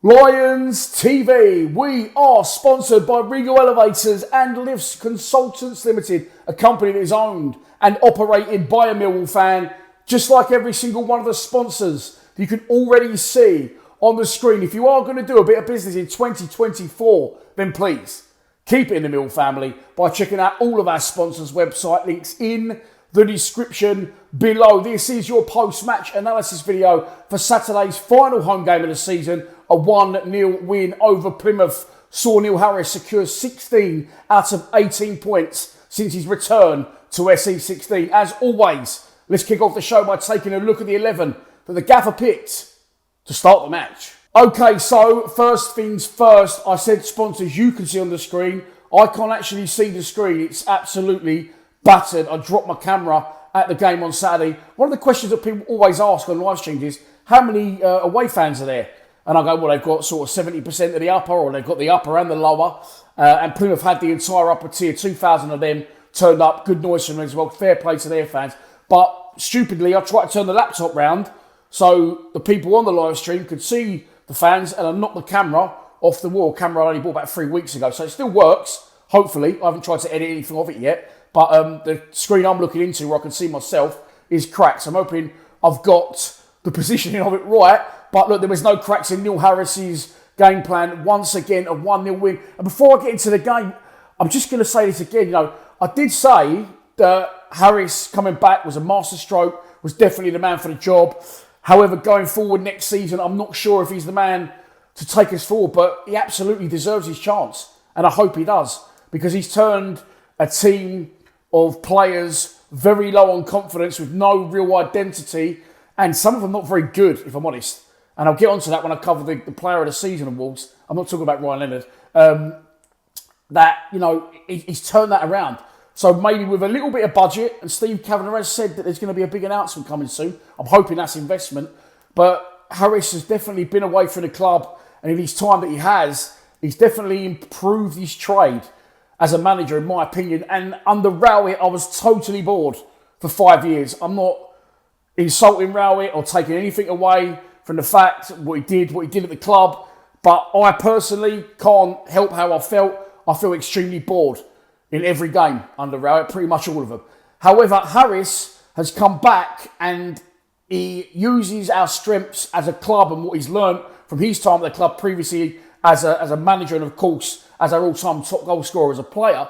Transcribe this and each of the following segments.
Lions TV, we are sponsored by Regal Elevators and Lifts Consultants Limited, a company that is owned and operated by a Millwall fan, just like every single one of the sponsors you can already see on the screen. If you are going to do a bit of business in 2024, then please keep it in the Millwall family by checking out all of our sponsors' website links in the description below. This is your post-match analysis video for Saturday's final home game of the season. A 1-0 win over Plymouth saw Neil Harris secure 16 out of 18 points since his return to SE16. As always, let's kick off the show by taking a look at the 11 that the gaffer picked to start the match. Okay, so first things first, I said sponsors you can see on the screen. I can't actually see the screen. It's absolutely battered. I dropped my camera at the game on Saturday. One of the questions that people always ask on live streams is, how many away fans are there? And I go, well, they've got sort of 70% of the upper, or they've got the upper and the lower. And Plymouth had the entire upper tier. 2,000 of them turned up. Good noise from them as well. Fair play to their fans. But stupidly, I tried to turn the laptop round so the people on the live stream could see the fans, and I knocked the camera off the wall. Camera I only bought about 3 weeks ago. So it still works, hopefully. I haven't tried to edit anything of it yet. But the screen I'm looking into, where I can see myself, is cracked. So I'm hoping I've got the positioning of it right. But look, there was no cracks in Neil Harris's game plan. Once again, a 1-0 win. And before I get into the game, I'm just going to say this again. You know, I did say that Harris coming back was a masterstroke, was definitely the man for the job. However, going forward next season, I'm not sure if he's the man to take us forward. But he absolutely deserves his chance. And I hope he does. Because he's turned a team of players very low on confidence with no real identity. And some of them not very good, if I'm honest. And I'll get onto that when I cover the Player of the Season awards. I'm not talking about Ryan Leonard. He's turned that around. So maybe with a little bit of budget, and Steve Kavanagh has said that there's going to be a big announcement coming soon. I'm hoping that's investment. But Harris has definitely been away from the club. And in his time that he has, he's definitely improved his trade as a manager, in my opinion. And under Rowett, I was totally bored for 5 years. I'm not insulting Rowett or taking anything away from the fact what he did at the club. But I personally can't help how I felt. I feel extremely bored in every game under Rowett, pretty much all of them. However, Harris has come back and he uses our strengths as a club and what he's learned from his time at the club previously as a manager, and of course as our all-time top goal scorer as a player.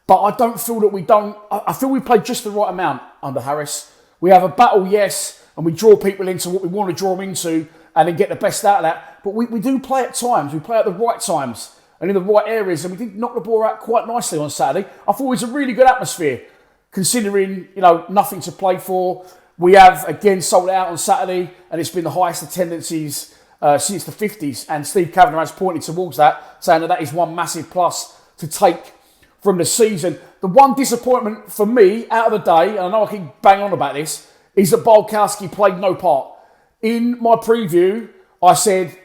But I don't feel that I feel we played just the right amount under Harris. We have a battle, yes, and we draw people into what we want to draw them into and then get the best out of that. But we do play at times. We play at the right times and in the right areas. And we did knock the ball out quite nicely on Saturday. I thought it was a really good atmosphere, considering, nothing to play for. We have, again, sold out on Saturday, and it's been the highest attendances since the 50s. And Steve Kavanagh has pointed towards that, saying that is one massive plus to take from the season. The one disappointment for me out of the day, and I know I keep banging on about this, is that Bialkowski played no part. In my preview, I said,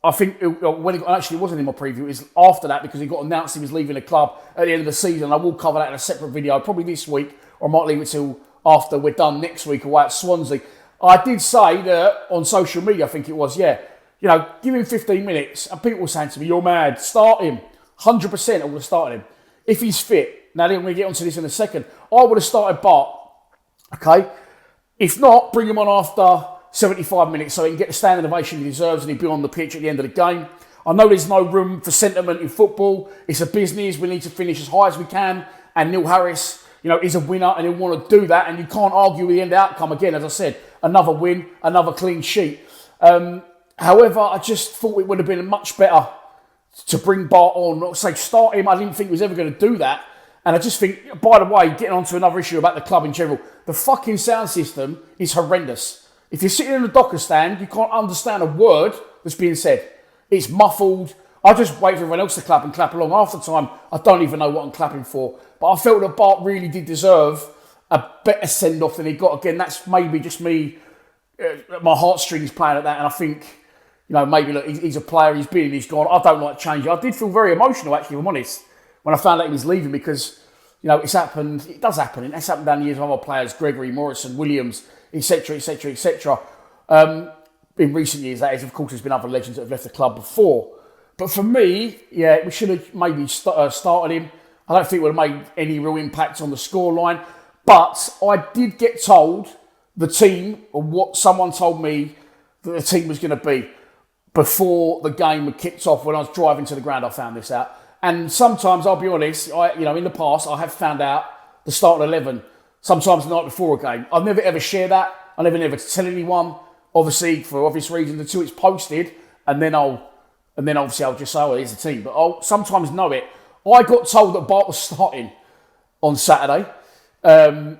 it wasn't in my preview, it was after that, because he got announced he was leaving the club at the end of the season. I will cover that in a separate video, probably this week, or I might leave it till after we're done next week away at Swansea. I did say that on social media, I think it was, give him 15 minutes. And people were saying to me, you're mad, start him. 100% I would have started him. If he's fit. Now, then we're going to get onto this in a second. I would have started Bart, okay? If not, bring him on after 75 minutes so he can get the standing ovation he deserves and he'll be on the pitch at the end of the game. I know there's no room for sentiment in football. It's a business. We need to finish as high as we can. And Neil Harris, is a winner and he'll want to do that. And you can't argue with the end outcome. Again, as I said, another win, another clean sheet. However, I just thought it would have been much better to bring Bart on, not say start him. I didn't think he was ever going to do that. And I just think, by the way, getting on to another issue about the club in general, the fucking sound system is horrendous. If you're sitting in the Docker stand, you can't understand a word that's being said. It's muffled. I just wait for everyone else to clap and clap along. Half the time, I don't even know what I'm clapping for. But I felt that Bart really did deserve a better send-off than he got. Again, that's maybe just me, my heartstrings playing at that. And I think, maybe look, he's a player, he's been, he's gone. I don't like changing. I did feel very emotional, actually, if I'm honest, when I found out he was leaving, because, it's happened. It does happen. It's happened down the years with other players, Gregory, Morrison, Williams, etc., etc., etc. in recent years, that is, of course, there's been other legends that have left the club before. But for me, yeah, we should have maybe started him. I don't think it would have made any real impact on the scoreline. But I did get told the team, or what someone told me that the team was going to be before the game had kicked off. When I was driving to the ground, I found this out. And sometimes, I'll be honest, in the past, I have found out the starting 11, sometimes the night before a game. I've never ever share that. I never tell anyone, obviously, for obvious reasons, until it's posted. And then obviously I'll just say, oh, here's the team. But I'll sometimes know it. I got told that Bart was starting on Saturday. And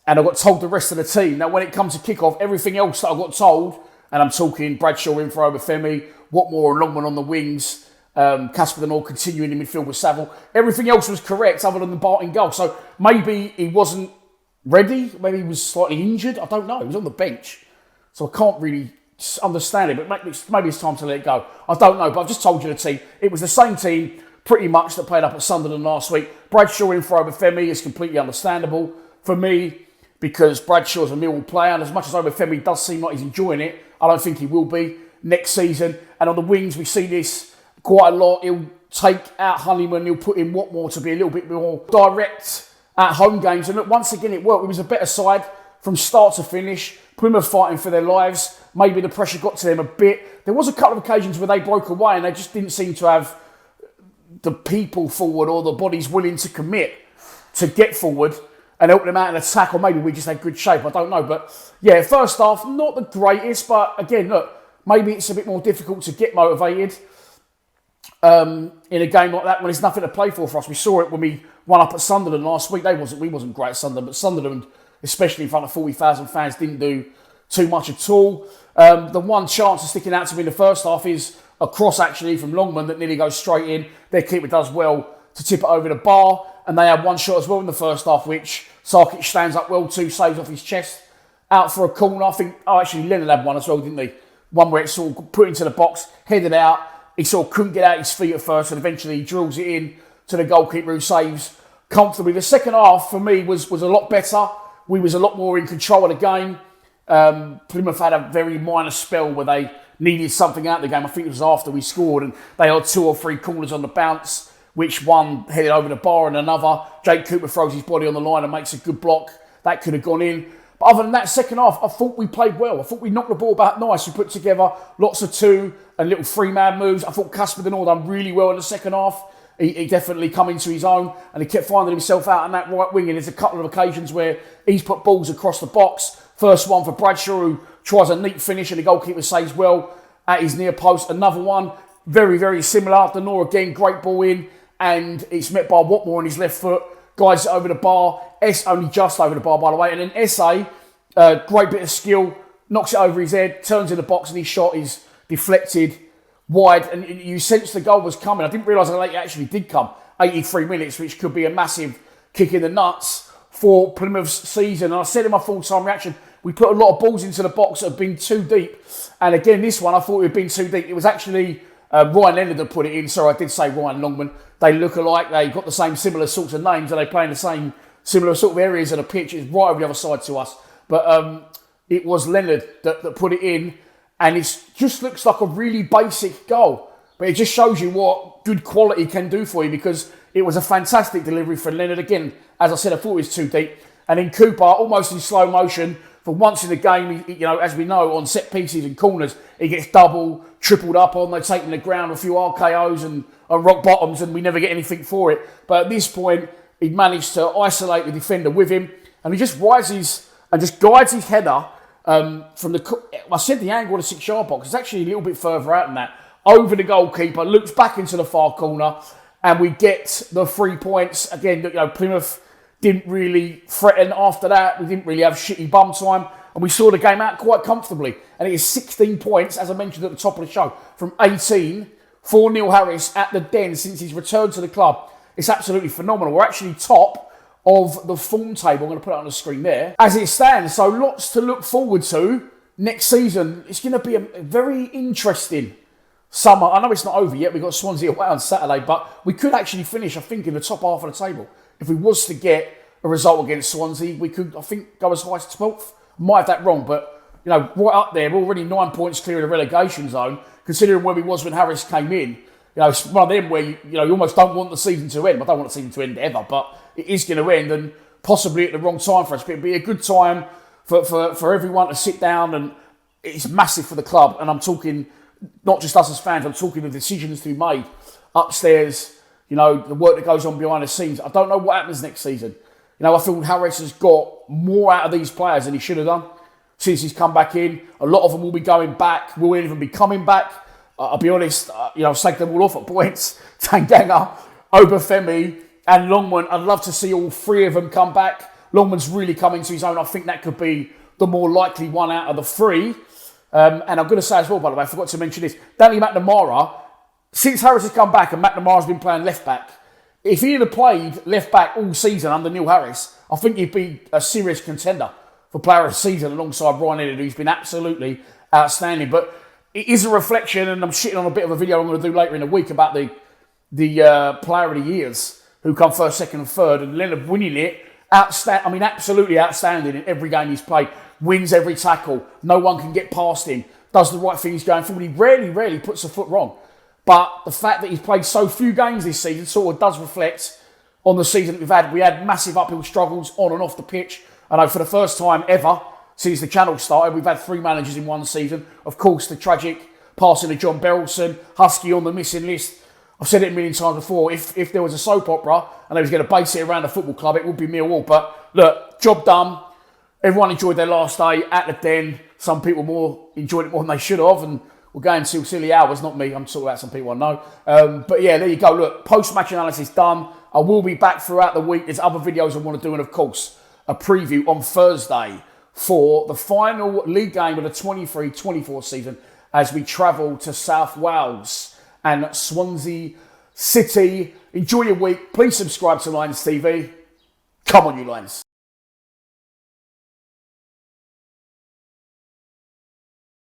I got told the rest of the team. Now, when it comes to kick-off, everything else that I got told, and I'm talking Bradshaw in for Obafemi, Watmore and Longman on the wings, Casper the North continuing in midfield with Saville. Everything else was correct other than the Bart in goal. So maybe he wasn't ready. Maybe he was slightly injured. I don't know. He was on the bench. So I can't really understand it. But maybe it's time to let it go. I don't know. But I've just told you the team. It was the same team pretty much that played up at Sunderland last week. Bradshaw in for Obafemi is completely understandable for me because Bradshaw's a Millwall player. And as much as Obafemi does seem like he's enjoying it, I don't think he will be next season. And on the wings, we see this quite a lot. He'll take out Honeyman. He'll put in Watmore to be a little bit more direct at home games. And look, once again, it worked. It was a better side from start to finish. Plymouth fighting for their lives. Maybe the pressure got to them a bit. There was a couple of occasions where they broke away and they just didn't seem to have the people forward or the bodies willing to commit to get forward and help them out in attack. Or maybe we just had good shape. I don't know. But yeah, first half, not the greatest. But again, look, maybe it's a bit more difficult to get motivated in a game like that when there's nothing to play for us. We saw it when we won up at Sunderland last week. We wasn't great at Sunderland, but Sunderland, especially in front of 40,000 fans, didn't do too much at all. The one chance that's sticking out to me in the first half is a cross actually from Longman that nearly goes straight in. Their keeper does well to tip it over the bar, and they had one shot as well in the first half, which Sarkic stands up well to, saves off his chest out for a corner. I think, actually Leonard had one as well, didn't he? One where it's sort of put into the box, headed out. He sort of couldn't get out his feet at first, and eventually he drills it in to the goalkeeper who saves comfortably. The second half for me was a lot better. We was a lot more in control of the game. Plymouth had a very minor spell where they needed something out of the game. I think it was after we scored, and they had 2 or 3 corners on the bounce, which one headed over the bar and another. Jake Cooper throws his body on the line and makes a good block. That could have gone in. But other than that, second half, I thought we played well. I thought we knocked the ball back nice. We put together lots of 2 and little 3-man moves. I thought Casper the North done really well in the second half. He definitely come into his own and he kept finding himself out on that right wing. And there's a couple of occasions where he's put balls across the box. First one for Bradshaw, who tries a neat finish and the goalkeeper saves well at his near post. Another one, very, very similar. The North again, great ball in, and it's met by Watmore on his left foot. Guys over the bar. S only just over the bar, by the way. And then S.A., great bit of skill, knocks it over his head, turns in the box, and his shot is deflected wide. And you sense the goal was coming. I didn't realise how late it actually did come. 83 minutes, which could be a massive kick in the nuts for Plymouth's season. And I said in my full-time reaction, we put a lot of balls into the box that have been too deep. And again, this one, I thought it had been too deep. It was actually Ryan Leonard that put it in. Sorry, I did say Ryan Longman. They look alike. They got the same similar sorts of names. And they play in the same similar sort of areas of the pitch. It's right over the other side to us. But it was Leonard that put it in. And it just looks like a really basic goal. But it just shows you what good quality can do for you, because it was a fantastic delivery for Leonard. Again, as I said, I thought it was too deep. And then Cooper, almost in slow motion, for once in the game, as we know, on set pieces and corners, he gets double, tripled up on. They take him to the ground, a few RKOs and rock bottoms, and we never get anything for it. But at this point, he managed to isolate the defender with him, and he just rises and just guides his header from the... I said the angle of the 6-yard box. It's actually a little bit further out than that. Over the goalkeeper, looks back into the far corner, and we get the 3 points. Again, Plymouth didn't really threaten after that. We didn't really have shitty bum time. And we saw the game out quite comfortably. And it is 16 points, as I mentioned at the top of the show, from 18 for Neil Harris at the Den since he's returned to the club. It's absolutely phenomenal. We're actually top of the form table. I'm going to put it on the screen there as it stands. So lots to look forward to next season. It's going to be a very interesting summer. I know it's not over yet. We've got Swansea away on Saturday, but we could actually finish, I think, in the top half of the table. If we was to get a result against Swansea, we could, I think, go as high as 12th. Might have that wrong, but right up there. We're already 9 points clear of the relegation zone, considering where we was when Harris came in. It's one of them where you almost don't want the season to end. I don't want the season to end ever, but it is going to end, and possibly at the wrong time for us. But it'd be a good time for everyone to sit down, and it's massive for the club. And I'm talking not just us as fans. I'm talking the decisions to be made upstairs. The work that goes on behind the scenes. I don't know what happens next season. I feel Harris has got more out of these players than he should have done since he's come back in. A lot of them will be going back. Will even be coming back. I'll be honest, I've sacked them all off at points. Tanganga, Obafemi and Longman. I'd love to see all three of them come back. Longman's really come into his own. I think that could be the more likely one out of the three. And I'm going to say as well, by the way, I forgot to mention this. Danny McNamara, since Harris has come back and McNamara's been playing left back, if he had played left back all season under Neil Harris, I think he'd be a serious contender for player of the season alongside Ryan Leonard, who's been absolutely outstanding. But it is a reflection, and I'm shitting on a bit of a video I'm going to do later in the week about the player of the years who come first, second and third, and Leonard winning it. Absolutely outstanding in every game he's played. Wins every tackle. No one can get past him. Does the right things going forward. He rarely puts a foot wrong. But the fact that he's played so few games this season sort of does reflect on the season that we've had. We had massive uphill struggles on and off the pitch. I know for the first time ever since the channel started, we've had 3 managers in one season. Of course, the tragic passing of John Berylson, Husky on the missing list. I've said it a million times before. If there was a soap opera and they was going to base it around a football club, it would be Millwall. But look, job done. Everyone enjoyed their last day at the Den. Some people enjoyed it more than they should have, and we're going till silly hours. Not me. I'm talking about some people I know. But yeah, there you go. Look, post-match analysis done. I will be back throughout the week. There's other videos I want to do, and of course, a preview on Thursday for the final league game of the 23-24 season as we travel to South Wales and Swansea City. Enjoy your week. Please subscribe to Lions TV. Come on, you Lions.